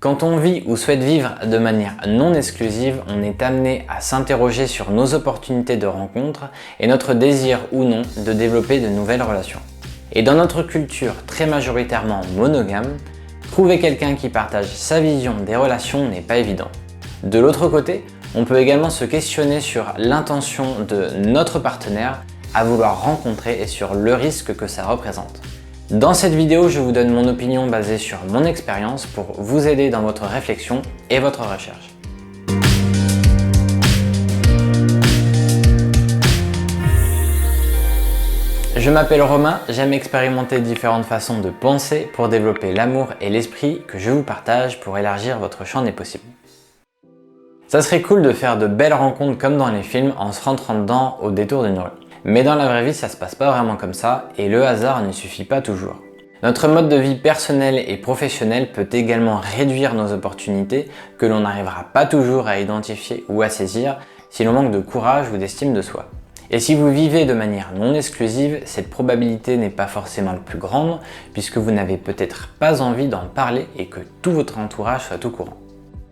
Quand on vit ou souhaite vivre de manière non exclusive, on est amené à s'interroger sur nos opportunités de rencontre et notre désir ou non de développer de nouvelles relations. Et dans notre culture très majoritairement monogame, trouver quelqu'un qui partage sa vision des relations n'est pas évident. De l'autre côté, on peut également se questionner sur l'intention de notre partenaire à vouloir rencontrer et sur le risque que ça représente. Dans cette vidéo, je vous donne mon opinion basée sur mon expérience pour vous aider dans votre réflexion et votre recherche. Je m'appelle Romain, j'aime expérimenter différentes façons de penser pour développer l'amour et l'esprit que je vous partage pour élargir votre champ des possibles. Ça serait cool de faire de belles rencontres comme dans les films en se rentrant dedans au détour d'une rue. Mais dans la vraie vie, ça se passe pas vraiment comme ça et le hasard ne suffit pas toujours. Notre mode de vie personnel et professionnel peut également réduire nos opportunités que l'on n'arrivera pas toujours à identifier ou à saisir si l'on manque de courage ou d'estime de soi. Et si vous vivez de manière non exclusive, cette probabilité n'est pas forcément la plus grande puisque vous n'avez peut-être pas envie d'en parler et que tout votre entourage soit au courant.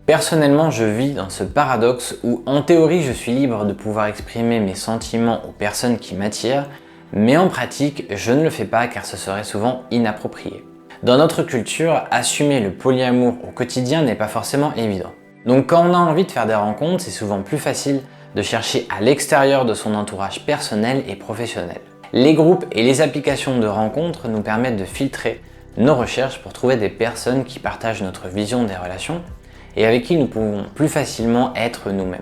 Personnellement, je vis dans ce paradoxe où en théorie je suis libre de pouvoir exprimer mes sentiments aux personnes qui m'attirent, mais en pratique je ne le fais pas car ce serait souvent inapproprié. Dans notre culture, assumer le polyamour au quotidien n'est pas forcément évident. Donc quand on a envie de faire des rencontres, c'est souvent plus facile de chercher à l'extérieur de son entourage personnel et professionnel. Les groupes et les applications de rencontres nous permettent de filtrer nos recherches pour trouver des personnes qui partagent notre vision des relations et avec qui nous pouvons plus facilement être nous-mêmes.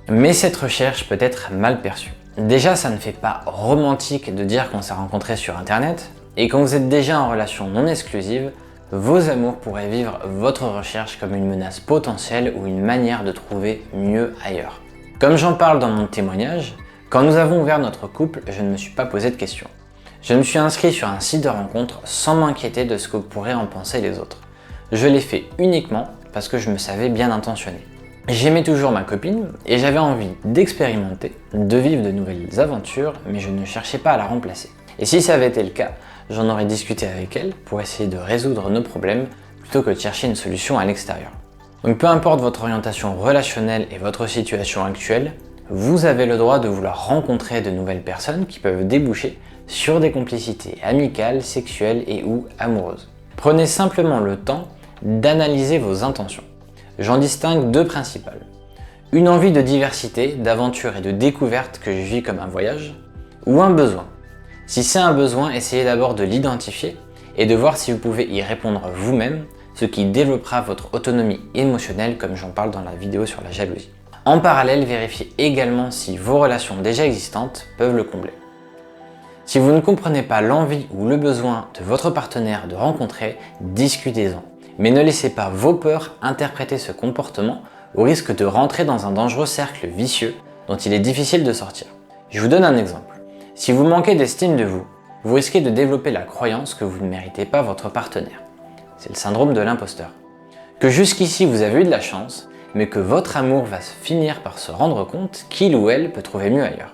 Mais cette recherche peut être mal perçue. Déjà, ça ne fait pas romantique de dire qu'on s'est rencontrés sur internet, et quand vous êtes déjà en relation non exclusive, vos amours pourraient vivre votre recherche comme une menace potentielle ou une manière de trouver mieux ailleurs. Comme j'en parle dans mon témoignage, quand nous avons ouvert notre couple, je ne me suis pas posé de questions. Je me suis inscrit sur un site de rencontre sans m'inquiéter de ce que pourraient en penser les autres. Je l'ai fait uniquement parce que je me savais bien intentionné. J'aimais toujours ma copine et j'avais envie d'expérimenter, de vivre de nouvelles aventures, mais je ne cherchais pas à la remplacer. Et si ça avait été le cas, j'en aurais discuté avec elle pour essayer de résoudre nos problèmes plutôt que de chercher une solution à l'extérieur. Donc peu importe votre orientation relationnelle et votre situation actuelle, vous avez le droit de vouloir rencontrer de nouvelles personnes qui peuvent déboucher sur des complicités amicales, sexuelles et ou amoureuses. Prenez simplement le temps d'analyser vos intentions. J'en distingue deux principales. Une envie de diversité, d'aventure et de découverte que je vis comme un voyage, ou un besoin. Si c'est un besoin, essayez d'abord de l'identifier et de voir si vous pouvez y répondre vous-même, ce qui développera votre autonomie émotionnelle comme j'en parle dans la vidéo sur la jalousie. En parallèle, vérifiez également si vos relations déjà existantes peuvent le combler. Si vous ne comprenez pas l'envie ou le besoin de votre partenaire de rencontrer, discutez-en. Mais ne laissez pas vos peurs interpréter ce comportement au risque de rentrer dans un dangereux cercle vicieux dont il est difficile de sortir. Je vous donne un exemple. Si vous manquez d'estime de vous, vous risquez de développer la croyance que vous ne méritez pas votre partenaire. C'est le syndrome de l'imposteur. Que jusqu'ici vous avez eu de la chance, mais que votre amour va finir par se rendre compte qu'il ou elle peut trouver mieux ailleurs.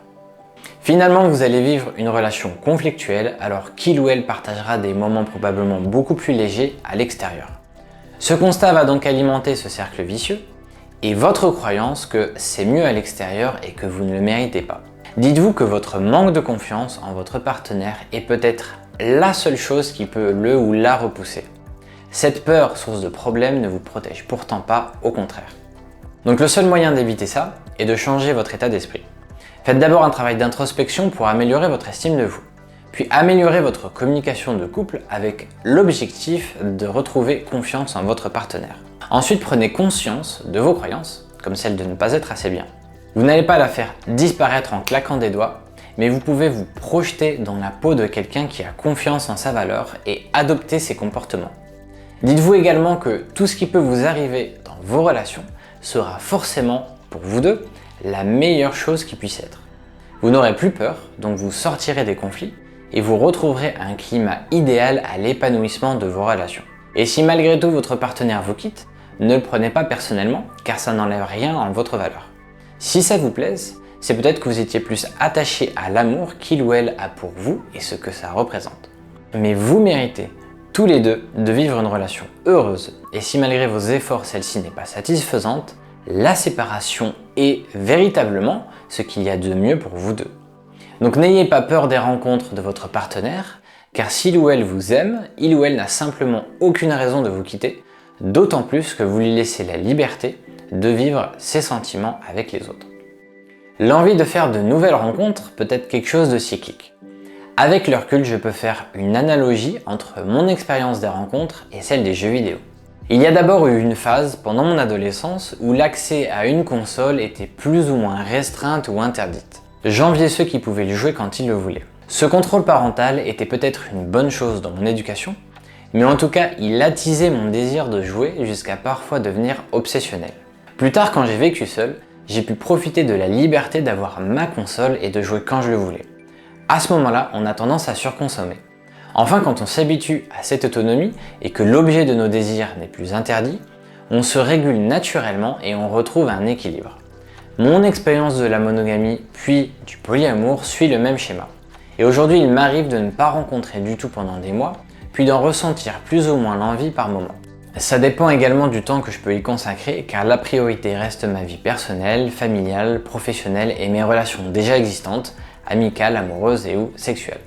Finalement, vous allez vivre une relation conflictuelle alors qu'il ou elle partagera des moments probablement beaucoup plus légers à l'extérieur. Ce constat va donc alimenter ce cercle vicieux et votre croyance que c'est mieux à l'extérieur et que vous ne le méritez pas. Dites-vous que votre manque de confiance en votre partenaire est peut-être la seule chose qui peut le ou la repousser. Cette peur, source de problèmes, ne vous protège pourtant pas, au contraire. Donc le seul moyen d'éviter ça est de changer votre état d'esprit. Faites d'abord un travail d'introspection pour améliorer votre estime de vous. Puis améliorez votre communication de couple avec l'objectif de retrouver confiance en votre partenaire. Ensuite, prenez conscience de vos croyances, comme celle de ne pas être assez bien. Vous n'allez pas la faire disparaître en claquant des doigts, mais vous pouvez vous projeter dans la peau de quelqu'un qui a confiance en sa valeur et adopter ses comportements. Dites-vous également que tout ce qui peut vous arriver dans vos relations sera forcément, pour vous deux, la meilleure chose qui puisse être. Vous n'aurez plus peur, donc vous sortirez des conflits et vous retrouverez un climat idéal à l'épanouissement de vos relations. Et si malgré tout votre partenaire vous quitte, ne le prenez pas personnellement car ça n'enlève rien en votre valeur. Si ça vous plaise, c'est peut-être que vous étiez plus attaché à l'amour qu'il ou elle a pour vous et ce que ça représente. Mais vous méritez tous les deux de vivre une relation heureuse. Et si malgré vos efforts celle-ci n'est pas satisfaisante, la séparation est véritablement ce qu'il y a de mieux pour vous deux. Donc n'ayez pas peur des rencontres de votre partenaire, car s'il ou elle vous aime, il ou elle n'a simplement aucune raison de vous quitter, d'autant plus que vous lui laissez la liberté de vivre ses sentiments avec les autres. L'envie de faire de nouvelles rencontres peut être quelque chose de cyclique. Avec le recul, je peux faire une analogie entre mon expérience des rencontres et celle des jeux vidéo. Il y a d'abord eu une phase pendant mon adolescence où l'accès à une console était plus ou moins restreinte ou interdite. J'enviais ceux qui pouvaient le jouer quand ils le voulaient. Ce contrôle parental était peut-être une bonne chose dans mon éducation, mais en tout cas, il attisait mon désir de jouer jusqu'à parfois devenir obsessionnel. Plus tard, quand j'ai vécu seul, j'ai pu profiter de la liberté d'avoir ma console et de jouer quand je le voulais. À ce moment-là, on a tendance à surconsommer. Enfin, quand on s'habitue à cette autonomie et que l'objet de nos désirs n'est plus interdit, on se régule naturellement et on retrouve un équilibre. Mon expérience de la monogamie puis du polyamour suit le même schéma. Et aujourd'hui, il m'arrive de ne pas rencontrer du tout pendant des mois, puis d'en ressentir plus ou moins l'envie par moment. Ça dépend également du temps que je peux y consacrer, car la priorité reste ma vie personnelle, familiale, professionnelle et mes relations déjà existantes, amicales, amoureuses et ou sexuelles.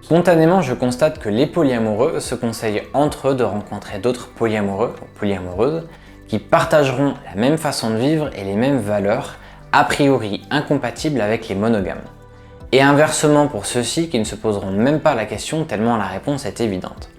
Spontanément, je constate que les polyamoureux se conseillent entre eux de rencontrer d'autres polyamoureux ou polyamoureuses qui partageront la même façon de vivre et les mêmes valeurs, a priori incompatibles avec les monogames. Et inversement pour ceux-ci qui ne se poseront même pas la question tellement la réponse est évidente.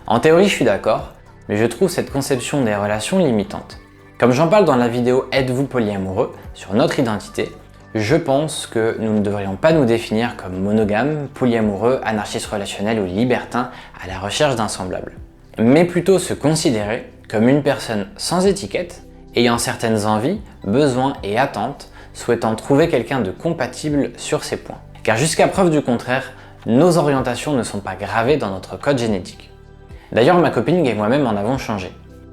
En théorie, je suis d'accord, mais je trouve cette conception des relations limitante. Comme j'en parle dans la vidéo « Êtes-vous polyamoureux ?» sur notre identité, je pense que nous ne devrions pas nous définir comme monogames, polyamoureux, anarchistes relationnels ou libertins à la recherche d'un semblable, mais plutôt se considérer comme une personne sans étiquette, ayant certaines envies, besoins et attentes, souhaitant trouver quelqu'un de compatible sur ces points. Car jusqu'à preuve du contraire, nos orientations ne sont pas gravées dans notre code génétique. D'ailleurs, ma copine et moi-même en avons changé.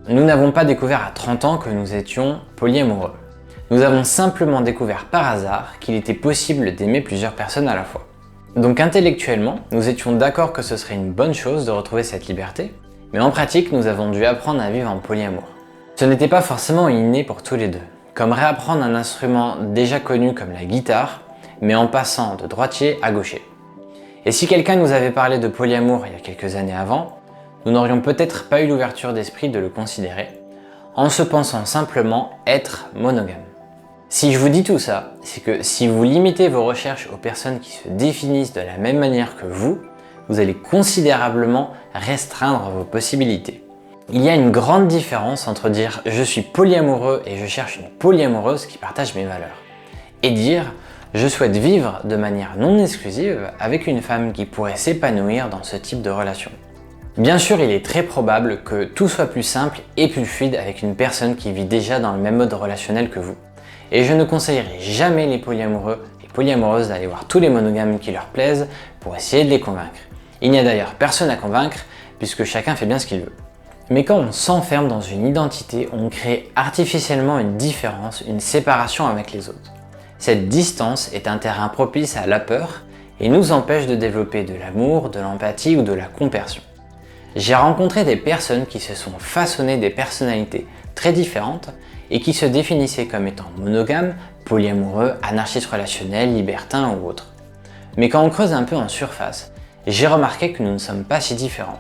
Nous n'avons pas découvert à 30 ans que nous étions polyamoureux. Nous avons simplement découvert par hasard qu'il était possible d'aimer plusieurs personnes à la fois. Donc intellectuellement, nous étions d'accord que ce serait une bonne chose de retrouver cette liberté, mais en pratique, nous avons dû apprendre à vivre en polyamour. Ce n'était pas forcément inné pour tous les deux, comme réapprendre un instrument déjà connu comme la guitare, mais en passant de droitier à gaucher. Et si quelqu'un nous avait parlé de polyamour il y a quelques années avant, nous n'aurions peut-être pas eu l'ouverture d'esprit de le considérer, en se pensant simplement être monogame. Si je vous dis tout ça, c'est que si vous limitez vos recherches aux personnes qui se définissent de la même manière que vous allez considérablement restreindre vos possibilités. Il y a une grande différence entre dire « je suis polyamoureux et je cherche une polyamoureuse qui partage mes valeurs » et dire « je souhaite vivre de manière non exclusive avec une femme qui pourrait s'épanouir dans ce type de relation ». Bien sûr, il est très probable que tout soit plus simple et plus fluide avec une personne qui vit déjà dans le même mode relationnel que vous. Et je ne conseillerais jamais les polyamoureux et polyamoureuses d'aller voir tous les monogames qui leur plaisent pour essayer de les convaincre. Il n'y a d'ailleurs personne à convaincre puisque chacun fait bien ce qu'il veut. Mais quand on s'enferme dans une identité, on crée artificiellement une différence, une séparation avec les autres. Cette distance est un terrain propice à la peur et nous empêche de développer de l'amour, de l'empathie ou de la compassion. J'ai rencontré des personnes qui se sont façonnées des personnalités très différentes et qui se définissaient comme étant monogames, polyamoureux, anarchistes relationnels, libertins ou autres. Mais quand on creuse un peu en surface, j'ai remarqué que nous ne sommes pas si différents.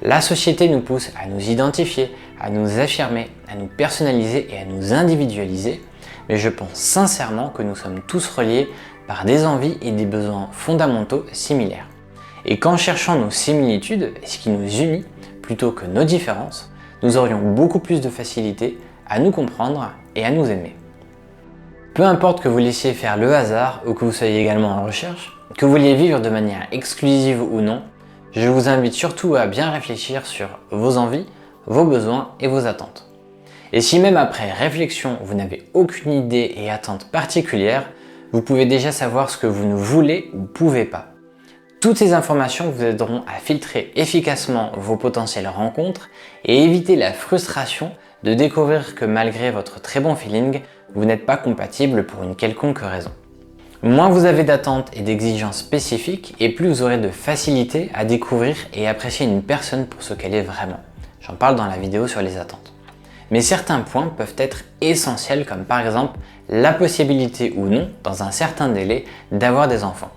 La société nous pousse à nous identifier, à nous affirmer, à nous personnaliser et à nous individualiser, mais je pense sincèrement que nous sommes tous reliés par des envies et des besoins fondamentaux similaires. Et qu'en cherchant nos similitudes et ce qui nous unit, plutôt que nos différences, nous aurions beaucoup plus de facilité à nous comprendre et à nous aimer. Peu importe que vous laissiez faire le hasard ou que vous soyez également en recherche, que vous vouliez vivre de manière exclusive ou non, je vous invite surtout à bien réfléchir sur vos envies, vos besoins et vos attentes. Et si même après réflexion, vous n'avez aucune idée et attente particulière, vous pouvez déjà savoir ce que vous ne voulez ou pouvez pas. Toutes ces informations vous aideront à filtrer efficacement vos potentielles rencontres et éviter la frustration de découvrir que malgré votre très bon feeling, vous n'êtes pas compatible pour une quelconque raison. Moins vous avez d'attentes et d'exigences spécifiques, et plus vous aurez de facilité à découvrir et apprécier une personne pour ce qu'elle est vraiment. J'en parle dans la vidéo sur les attentes. Mais certains points peuvent être essentiels, comme par exemple la possibilité ou non, dans un certain délai, d'avoir des enfants.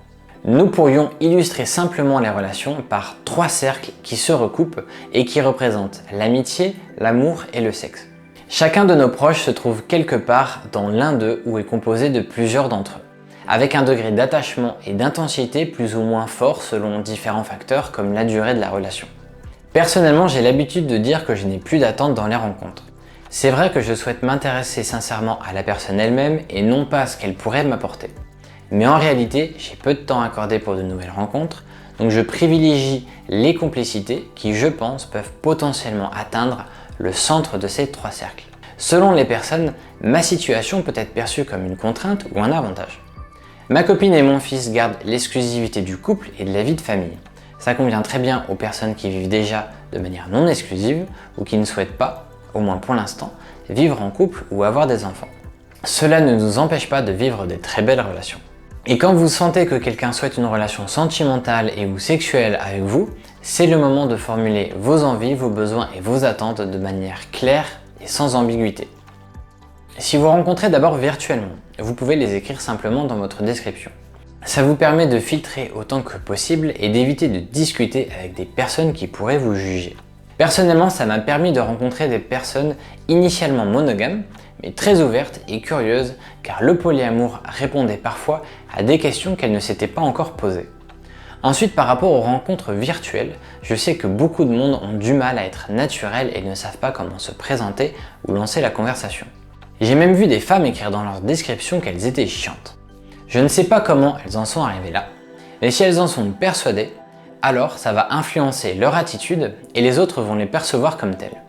Nous pourrions illustrer simplement les relations par 3 cercles qui se recoupent et qui représentent l'amitié, l'amour et le sexe. Chacun de nos proches se trouve quelque part dans l'un d'eux ou est composé de plusieurs d'entre eux, avec un degré d'attachement et d'intensité plus ou moins fort selon différents facteurs comme la durée de la relation. Personnellement, j'ai l'habitude de dire que je n'ai plus d'attente dans les rencontres. C'est vrai que je souhaite m'intéresser sincèrement à la personne elle-même et non pas à ce qu'elle pourrait m'apporter. Mais en réalité, j'ai peu de temps accordé pour de nouvelles rencontres, donc je privilégie les complicités qui, je pense, peuvent potentiellement atteindre le centre de ces 3 cercles. Selon les personnes, ma situation peut être perçue comme une contrainte ou un avantage. Ma copine et mon fils gardent l'exclusivité du couple et de la vie de famille. Ça convient très bien aux personnes qui vivent déjà de manière non exclusive ou qui ne souhaitent pas, au moins pour l'instant, vivre en couple ou avoir des enfants. Cela ne nous empêche pas de vivre des très belles relations. Et quand vous sentez que quelqu'un souhaite une relation sentimentale et ou sexuelle avec vous, c'est le moment de formuler vos envies, vos besoins et vos attentes de manière claire et sans ambiguïté. Si vous rencontrez d'abord virtuellement, vous pouvez les écrire simplement dans votre description. Ça vous permet de filtrer autant que possible et d'éviter de discuter avec des personnes qui pourraient vous juger. Personnellement, ça m'a permis de rencontrer des personnes initialement monogames, mais très ouvertes et curieuses, car le polyamour répondait parfois à des questions qu'elles ne s'étaient pas encore posées. Ensuite, par rapport aux rencontres virtuelles, je sais que beaucoup de monde ont du mal à être naturels et ne savent pas comment se présenter ou lancer la conversation. J'ai même vu des femmes écrire dans leur description qu'elles étaient chiantes. Je ne sais pas comment elles en sont arrivées là, mais si elles en sont persuadées, alors ça va influencer leur attitude et les autres vont les percevoir comme telles.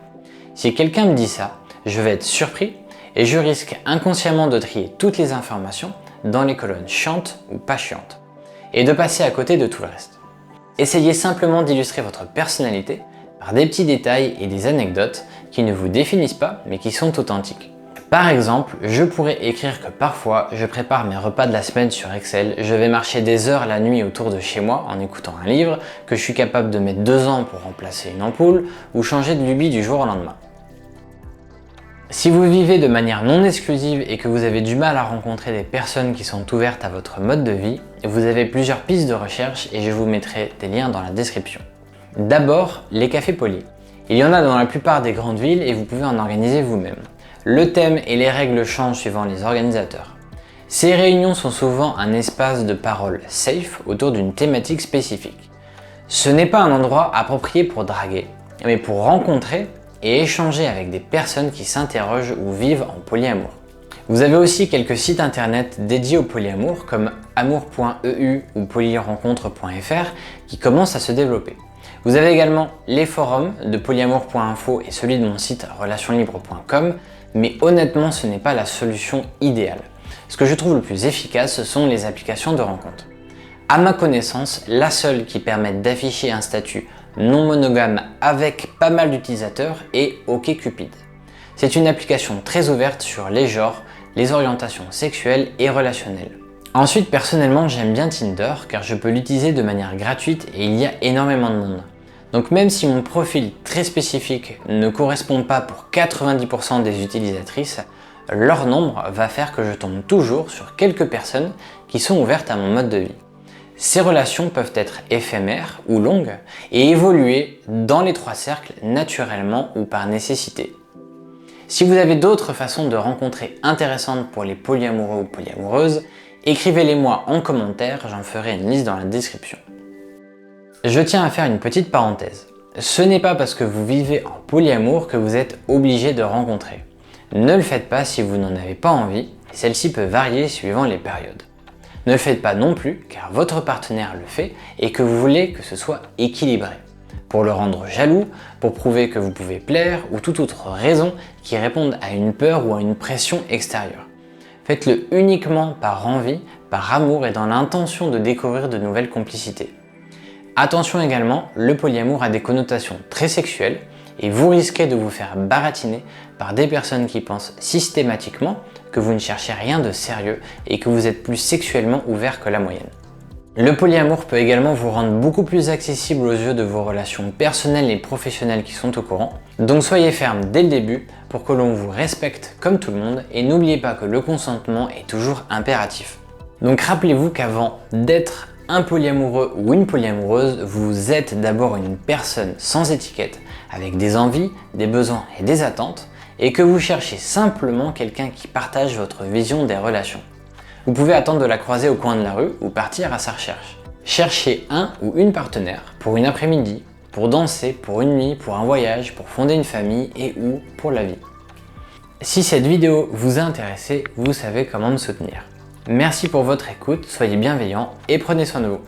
Si quelqu'un me dit ça, je vais être surpris et je risque inconsciemment de trier toutes les informations dans les colonnes chiantes ou pas chiantes et de passer à côté de tout le reste. Essayez simplement d'illustrer votre personnalité par des petits détails et des anecdotes qui ne vous définissent pas mais qui sont authentiques. Par exemple, je pourrais écrire que parfois je prépare mes repas de la semaine sur Excel, je vais marcher des heures la nuit autour de chez moi en écoutant un livre, que je suis capable de mettre 2 ans pour remplacer une ampoule ou changer de lubie du jour au lendemain. Si vous vivez de manière non exclusive et que vous avez du mal à rencontrer des personnes qui sont ouvertes à votre mode de vie, vous avez plusieurs pistes de recherche et je vous mettrai des liens dans la description. D'abord, les cafés polis. Il y en a dans la plupart des grandes villes et vous pouvez en organiser vous-même. Le thème et les règles changent suivant les organisateurs. Ces réunions sont souvent un espace de parole safe autour d'une thématique spécifique. Ce n'est pas un endroit approprié pour draguer, mais pour rencontrer et échanger avec des personnes qui s'interrogent ou vivent en polyamour. Vous avez aussi quelques sites internet dédiés au polyamour comme amour.eu ou polyrencontre.fr qui commencent à se développer. Vous avez également les forums de polyamour.info et celui de mon site relationlibre.com, mais honnêtement ce n'est pas la solution idéale. Ce que je trouve le plus efficace, ce sont les applications de rencontre. À ma connaissance, la seule qui permette d'afficher un statut non monogame avec pas mal d'utilisateurs est OkCupid. C'est une application très ouverte sur les genres, les orientations sexuelles et relationnelles. Ensuite, personnellement, j'aime bien Tinder car je peux l'utiliser de manière gratuite et il y a énormément de monde. Donc même si mon profil très spécifique ne correspond pas pour 90% des utilisatrices, leur nombre va faire que je tombe toujours sur quelques personnes qui sont ouvertes à mon mode de vie. Ces relations peuvent être éphémères ou longues et évoluer dans les 3 cercles naturellement ou par nécessité. Si vous avez d'autres façons de rencontrer intéressantes pour les polyamoureux ou polyamoureuses, écrivez-les moi en commentaire, j'en ferai une liste dans la description. Je tiens à faire une petite parenthèse. Ce n'est pas parce que vous vivez en polyamour que vous êtes obligé de rencontrer. Ne le faites pas si vous n'en avez pas envie, et celle-ci peut varier suivant les périodes. Ne le faites pas non plus car votre partenaire le fait et que vous voulez que ce soit équilibré. Pour le rendre jaloux, pour prouver que vous pouvez plaire ou toute autre raison qui réponde à une peur ou à une pression extérieure. Faites-le uniquement par envie, par amour et dans l'intention de découvrir de nouvelles complicités. Attention également, le polyamour a des connotations très sexuelles et vous risquez de vous faire baratiner par des personnes qui pensent systématiquement que vous ne cherchez rien de sérieux et que vous êtes plus sexuellement ouvert que la moyenne. Le polyamour peut également vous rendre beaucoup plus accessible aux yeux de vos relations personnelles et professionnelles qui sont au courant. Donc soyez ferme dès le début pour que l'on vous respecte comme tout le monde et n'oubliez pas que le consentement est toujours impératif. Donc rappelez-vous qu'avant d'être un polyamoureux ou une polyamoureuse, vous êtes d'abord une personne sans étiquette, avec des envies, des besoins et des attentes, et que vous cherchez simplement quelqu'un qui partage votre vision des relations. Vous pouvez attendre de la croiser au coin de la rue ou partir à sa recherche. Cherchez un ou une partenaire pour une après-midi, pour danser, pour une nuit, pour un voyage, pour fonder une famille et ou pour la vie. Si cette vidéo vous a intéressé, vous savez comment me soutenir. Merci pour votre écoute, soyez bienveillants et prenez soin de vous.